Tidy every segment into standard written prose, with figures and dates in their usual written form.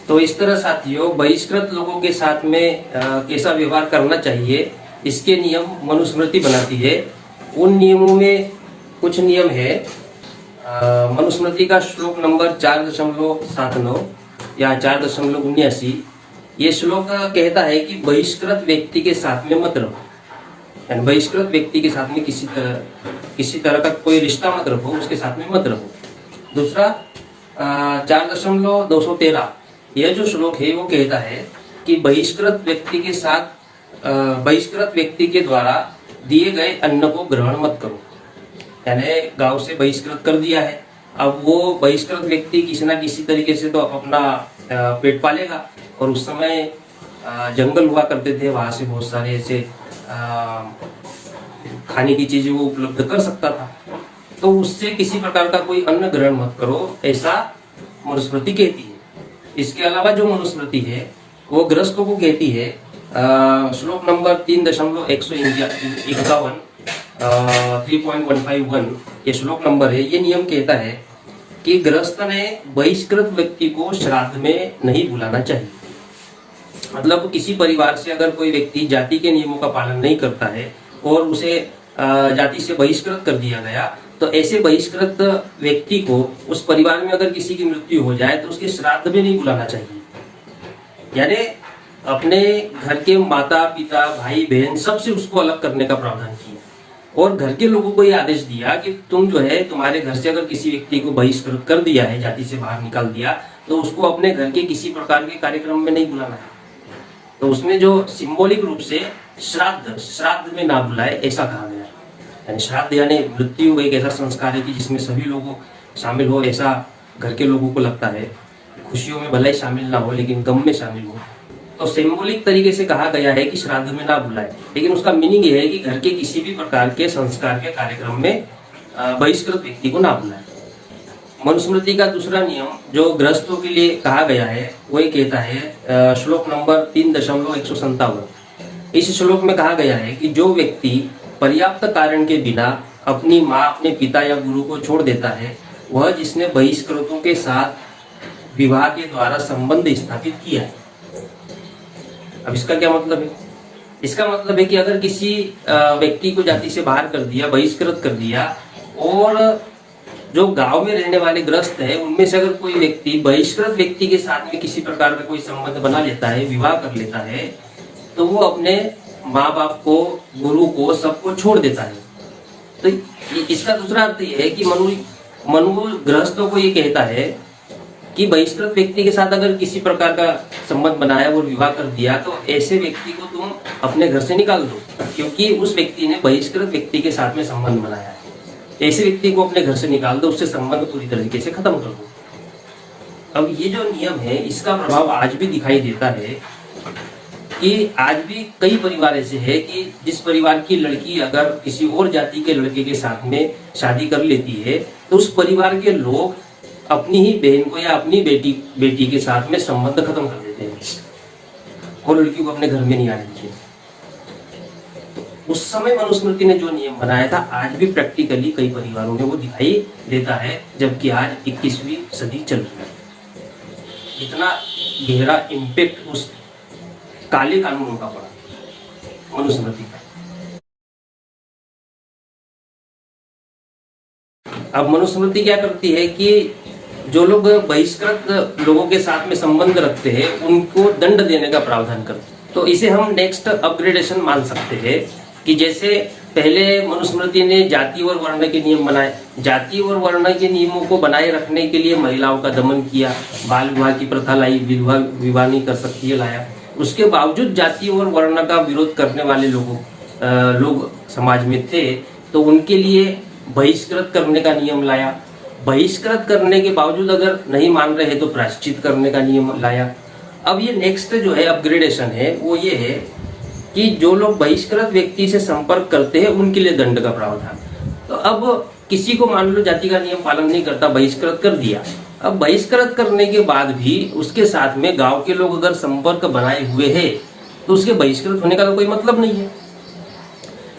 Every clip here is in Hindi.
तो इस तरह साथियों बहिष्कृत लोगों के साथ में कैसा व्यवहार करना चाहिए इसके नियम मनुस्मृति बनाती है। उन नियमों में कुछ नियम है। मनुस्मृति का श्लोक नंबर 4.79 या 4.79 ये श्लोक कहता है कि बहिष्कृत व्यक्ति के साथ में मत रहो, यानी बहिष्कृत व्यक्ति के साथ में किसी तरह का कोई रिश्ता मत रखो, उसके साथ में मत रहो। दूसरा 4.213 यह जो श्लोक है वो कहता है कि बहिष्कृत व्यक्ति के द्वारा दिए गए अन्न को ग्रहण मत करो, यानी गांव से बहिष्कृत कर दिया है। अब वो बहिष्कृत व्यक्ति किसी ना किसी तरीके से तो अपना पेट पालेगा, और उस समय जंगल हुआ करते थे, वहां से बहुत सारे ऐसे खाने की चीजें वो उपलब्ध कर सकता था, तो उससे किसी प्रकार का कोई अन्न ग्रहण मत करो, ऐसा मनुस्मृति कहती है। इसके अलावा जो मनुस्मृति है वो गृहस्थों को कहती है, श्लोक नंबर 3.151 3.151 ये श्लोक नंबर है। ये नियम कहता है कि गृहस्थ ने बहिष्कृत व्यक्ति को श्राद्ध में नहीं बुलाना चाहिए। मतलब किसी परिवार से अगर कोई व्यक्ति जाति के नियमों का पालन नहीं करता है और उसे जाति से बहिष्कृत कर दिया गया, तो ऐसे बहिष्कृत व्यक्ति को उस परिवार में अगर किसी की मृत्यु हो जाए तो उसके श्राद्ध में नहीं बुलाना चाहिए। यानी अपने घर के माता पिता भाई बहन सबसे उसको अलग करने का प्रावधान किया, और घर के लोगों को ये आदेश दिया कि तुम जो है तुम्हारे घर से अगर किसी व्यक्ति को बहिष्कृत कर दिया है, जाति से बाहर निकाल दिया, तो उसको अपने घर के किसी प्रकार के कार्यक्रम में नहीं बुलाना है। तो उसमें जो सिंबॉलिक रूप से श्राद्ध में ना बुलाए ऐसा कहा गया। यानी श्राद्ध यानी मृत्यु एक ऐसा संस्कार है कि जिसमें सभी लोग शामिल हो, ऐसा घर के लोगों को लगता है। खुशियों में भले ही शामिल ना हो लेकिन गम में शामिल हो, तो सिंबॉलिक तरीके से कहा गया है कि श्राद्ध में ना बुलाए, लेकिन उसका मीनिंग ये है कि घर के किसी भी प्रकार के संस्कार के कार्यक्रम में बहिष्कृत व्यक्ति को ना बुलाए। मनुस्मृति का दूसरा नियम जो गृहस्थों के लिए कहा गया है वो ये कहता है, श्लोक नंबर 3.157 इस श्लोक में कहा गया है कि जो व्यक्ति पर्याप्त कारण के बिना अपनी माँ, अपने पिता या गुरु को छोड़ देता है, वह जिसने बहिष्कृतों के साथ विवाह के द्वारा संबंध स्थापित किया है। अब इसका क्या मतलब है? इसका मतलब है कि अगर किसी व्यक्ति को जाति से बाहर कर दिया, बहिष्कृत कर दिया, और जो गांव में रहने वाले गृहस्थ है उनमें से अगर कोई व्यक्ति बहिष्कृत व्यक्ति के साथ में किसी प्रकार का कोई संबंध बना लेता है, विवाह कर लेता है, तो वो अपने माँ बाप को, गुरु को, सबको छोड़ देता है। तो इसका दूसरा अर्थ ये है कि मनु गृहस्थों को ये कहता है कि बहिष्कृत व्यक्ति के साथ अगर किसी प्रकार का संबंध बनाया और विवाह कर दिया, तो ऐसे व्यक्ति को तुम अपने घर से निकाल दो, क्योंकि उस व्यक्ति ने बहिष्कृत व्यक्ति के साथ में संबंध बनाया है। ऐसे व्यक्ति को अपने घर से निकाल दो, उससे संबंध पूरी तरीके से खत्म कर दो। अब ये जो नियम है इसका प्रभाव आज भी दिखाई देता है कि आज भी कई परिवार ऐसे हैं कि जिस परिवार की लड़की अगर किसी और जाति के लड़के के साथ में शादी कर लेती है, तो उस परिवार के लोग अपनी ही बहन को या अपनी बेटी के साथ में संबंध खत्म कर देते हैं और लड़की को अपने घर में नहीं आने देते। उस समय मनुस्मृति ने जो नियम बनाया था आज भी प्रैक्टिकली कई परिवारों में वो दिखाई देता है, जबकि आज 21वीं सदी चल रही है। इतना गहरा इम्पैक्ट उस काले कानूनों का पड़ा मनुस्मृति का। अब मनुस्मृति क्या करती है कि जो लोग बहिष्कृत लोगों के साथ में संबंध रखते हैं उनको दंड देने का प्रावधान करती है। तो इसे हम नेक्स्ट अपग्रेडेशन मान सकते हैं कि जैसे पहले मनुस्मृति ने जाति और वर्ण के नियम बनाए, जाति और वर्ण के नियमों को बनाए रखने के लिए महिलाओं का दमन किया, बाल विवाह की प्रथा लाई, विवाह नहीं कर सकती है लाया। उसके बावजूद जाति और वर्ण का विरोध करने वाले लोग समाज में थे, तो उनके लिए बहिष्कृत करने का नियम लाया। बहिष्कृत करने के बावजूद अगर नहीं मान रहे तो प्रायश्चित करने का नियम लाया। अब ये नेक्स्ट जो है अपग्रेडेशन है वो ये है कि जो लोग बहिष्कृत व्यक्ति से संपर्क करते हैं उनके लिए दंड का प्रावधान। तो अब किसी को मान लो जाति का नियम पालन नहीं करता, बहिष्कृत कर दिया। अब बहिष्कृत करने के बाद भी उसके साथ में गांव के लोग अगर संपर्क बनाए हुए हैं तो उसके बहिष्कृत होने का तो कोई मतलब नहीं है,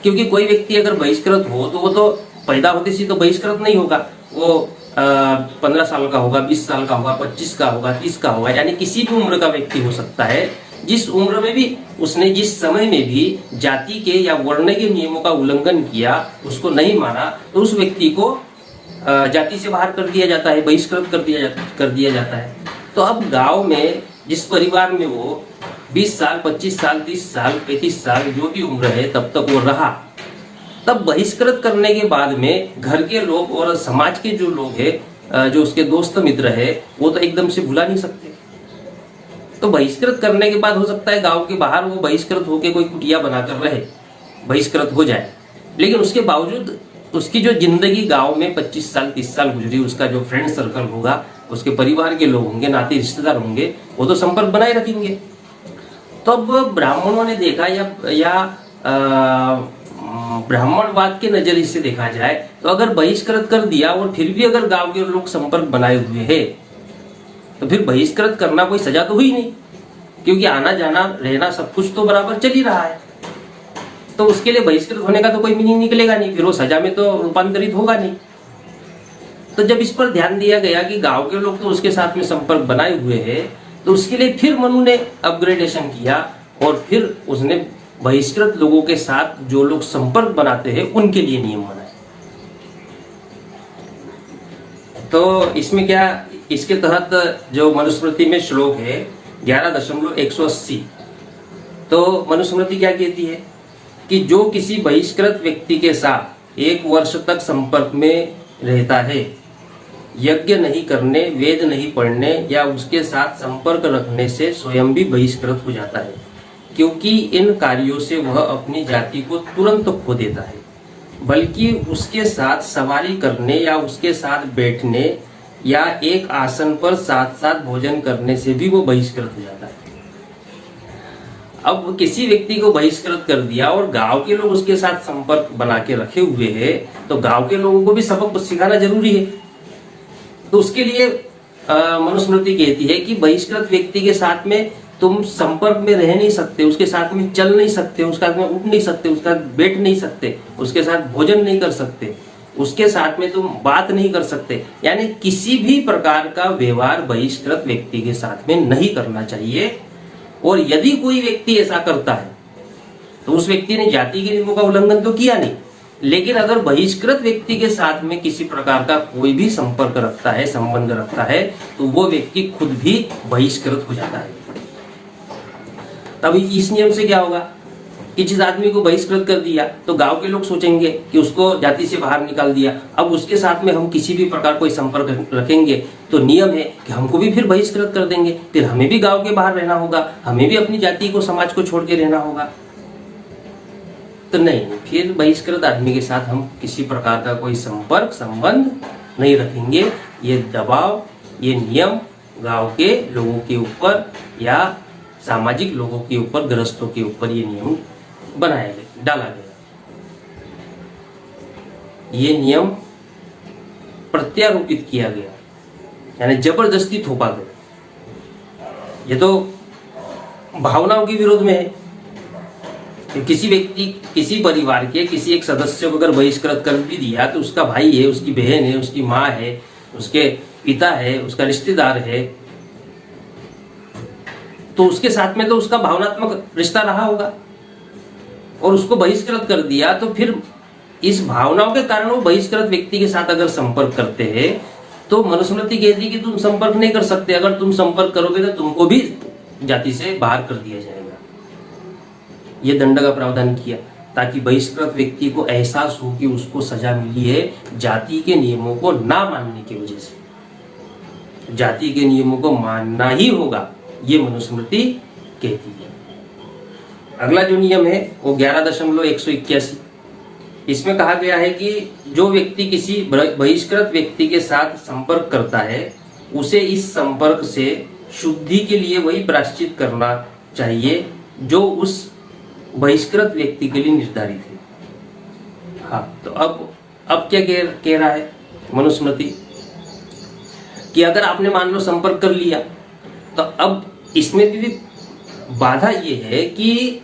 क्योंकि कोई व्यक्ति अगर बहिष्कृत हो तो वो तो पैदा होते से तो बहिष्कृत नहीं होगा, वो 15 साल का होगा, 20 साल का होगा, 25 का होगा, 30 का होगा, यानी किसी भी उम्र का व्यक्ति हो सकता है। जिस उम्र में भी उसने, जिस समय में भी जाति के या वर्ण के नियमों का उल्लंघन किया, उसको नहीं माना, तो उस व्यक्ति को जाति से बाहर कर दिया जाता है, बहिष्कृत कर दिया जाता है। तो अब गांव में जिस परिवार में वो 20 साल, 25 साल, 30 साल, 35 साल जो भी उम्र है तब तक वो रहा, तब बहिष्कृत करने के बाद में घर के लोग और समाज के जो लोग हैं, जो उसके दोस्त मित्र है, वो तो एकदम से भुला नहीं सकते। तो बहिष्कृत करने के बाद हो सकता है गांव के बाहर वो बहिष्कृत होकर कोई कुटिया बनाकर रहे, बहिष्कृत हो जाए, लेकिन उसके बावजूद उसकी जो जिंदगी गांव में 25 साल 30 साल गुजरी, उसका जो फ्रेंड सर्कल होगा, उसके परिवार के लोग होंगे, नाते रिश्तेदार होंगे, वो तो संपर्क बनाए रखेंगे। तो अब ब्राह्मणों ने देखा या ब्राह्मणवाद के नजरिए से देखा जाए तो अगर बहिष्कृत कर दिया और फिर भी अगर गांव के लोग संपर्क बनाए हुए हैं, तो फिर बहिष्कृत करना कोई सजा तो हुई नहीं, क्योंकि आना जाना रहना सब कुछ तो बराबर चल ही रहा है। तो उसके लिए बहिष्कृत होने का तो कोई मीनिंग निकलेगा नहीं, फिर वो सजा में तो रूपांतरित होगा नहीं। तो जब इस पर ध्यान दिया गया कि गांव के लोग तो उसके साथ में संपर्क बनाए हुए हैं, तो उसके लिए फिर मनु ने अपग्रेडेशन किया और फिर उसने बहिष्कृत लोगों के साथ जो लोग संपर्क बनाते हैं उनके लिए नियम बनाए। तो इसमें क्या, इसके तहत जो मनुस्मृति में श्लोक है 11.180, तो मनुस्मृति क्या कहती है कि जो किसी बहिष्कृत व्यक्ति के साथ 1 वर्ष तक संपर्क में रहता है, यज्ञ नहीं करने, वेद नहीं पढ़ने या उसके साथ संपर्क रखने से स्वयं भी बहिष्कृत हो जाता है, क्योंकि इन कार्यों से वह अपनी जाति को तुरंत खो देता है, बल्कि उसके साथ सवारी करने या उसके साथ बैठने या एक आसन पर साथ साथ भोजन करने से भी वो बहिष्कृत हो जाता है। अब किसी व्यक्ति को बहिष्कृत कर दिया और गांव के लोग उसके साथ संपर्क बना के रखे हुए हैं, तो गांव के लोगों को भी सबक सिखाना जरूरी है। तो उसके लिए मनुस्मृति कहती है कि बहिष्कृत व्यक्ति के साथ में तुम संपर्क में रह नहीं सकते, उसके साथ में चल नहीं सकते, उसके साथ में उठ नहीं सकते, उसके साथ बैठ नहीं सकते, उसके साथ भोजन नहीं कर सकते, उसके साथ में तुम बात नहीं कर सकते, यानी किसी भी प्रकार का व्यवहार बहिष्कृत व्यक्ति के साथ में नहीं करना चाहिए। और यदि कोई व्यक्ति ऐसा करता है तो उस व्यक्ति ने जाति के नियमों का उल्लंघन तो किया नहीं, लेकिन अगर बहिष्कृत व्यक्ति के साथ में किसी प्रकार का कोई भी संपर्क रखता है, संबंध रखता है, तो वो व्यक्ति खुद भी बहिष्कृत हो जाता है। तब इस नियम से क्या होगा कि जिस आदमी को बहिष्कृत कर दिया तो गांव के लोग सोचेंगे कि उसको जाति से बाहर निकाल दिया, अब उसके साथ में हम किसी भी प्रकार कोई संपर्क रखेंगे तो नियम है कि हमको भी फिर बहिष्कृत कर देंगे, फिर हमें भी गांव के बाहर रहना होगा, हमें भी अपनी जाति को, समाज को छोड़ के रहना होगा। तो नहीं, फिर बहिष्कृत आदमी के साथ हम किसी प्रकार का कोई संपर्क संबंध नहीं रखेंगे। ये दबाव, ये नियम गांव के लोगों के ऊपर या सामाजिक लोगों के ऊपर, गृहस्थों के ऊपर ये नियम बनाया गया, डाला गया। ये नियम प्रत्यारोपित किया गया, यानी जबरदस्ती थोपा गया। ये तो भावनाओं के विरोध में है कि किसी व्यक्ति, किसी परिवार के किसी एक सदस्य को अगर बहिष्कृत कर भी दिया तो उसका भाई है, उसकी बहन है, उसकी माँ है, उसके पिता है, उसका रिश्तेदार है, तो उसके साथ में तो उसका भावनात्मक रिश्ता रहा होगा और उसको बहिष्कृत कर दिया, तो फिर इस भावनाओं के कारण वो बहिष्कृत व्यक्ति के साथ अगर संपर्क करते हैं तो मनुस्मृति कहती है कि तुम संपर्क नहीं कर सकते, अगर तुम संपर्क करोगे तो तुमको भी जाति से बाहर कर दिया जाएगा। ये दंड का प्रावधान किया ताकि बहिष्कृत व्यक्ति को एहसास हो कि उसको सजा मिली है जाति के नियमों को ना मानने की वजह से। जाति के नियमों को मानना ही होगा, ये मनुस्मृति कहती है। अगला जो नियम है वो 11.181, इसमें कहा गया है कि जो व्यक्ति किसी बहिष्कृत व्यक्ति के साथ संपर्क करता है उसे इस संपर्क से शुद्धि के लिए वही प्रायश्चित करना चाहिए जो उस बहिष्कृत व्यक्ति के लिए निर्धारित है। हाँ, तो अब क्या कह रहा है मनुस्मृति कि अगर आपने मान लो संपर्क कर लिया तो अब इसमें भी बाधा ये है कि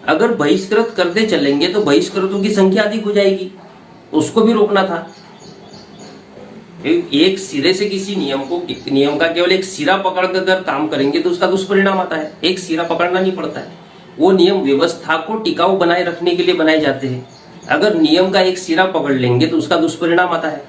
अगर बहिष्कृत करते चलेंगे तो बहिष्कृतों की संख्या अधिक हो जाएगी, उसको भी रोकना था। एक सिरे से किसी नियम का केवल एक सिरा पकड़ कर अगर काम करेंगे तो उसका दुष्परिणाम आता है। एक सिरा पकड़ना नहीं पड़ता है। वो नियम व्यवस्था को टिकाऊ बनाए रखने के लिए बनाए जाते हैं। अगर नियम का एक सिरा पकड़ लेंगे तो उसका दुष्परिणाम आता है।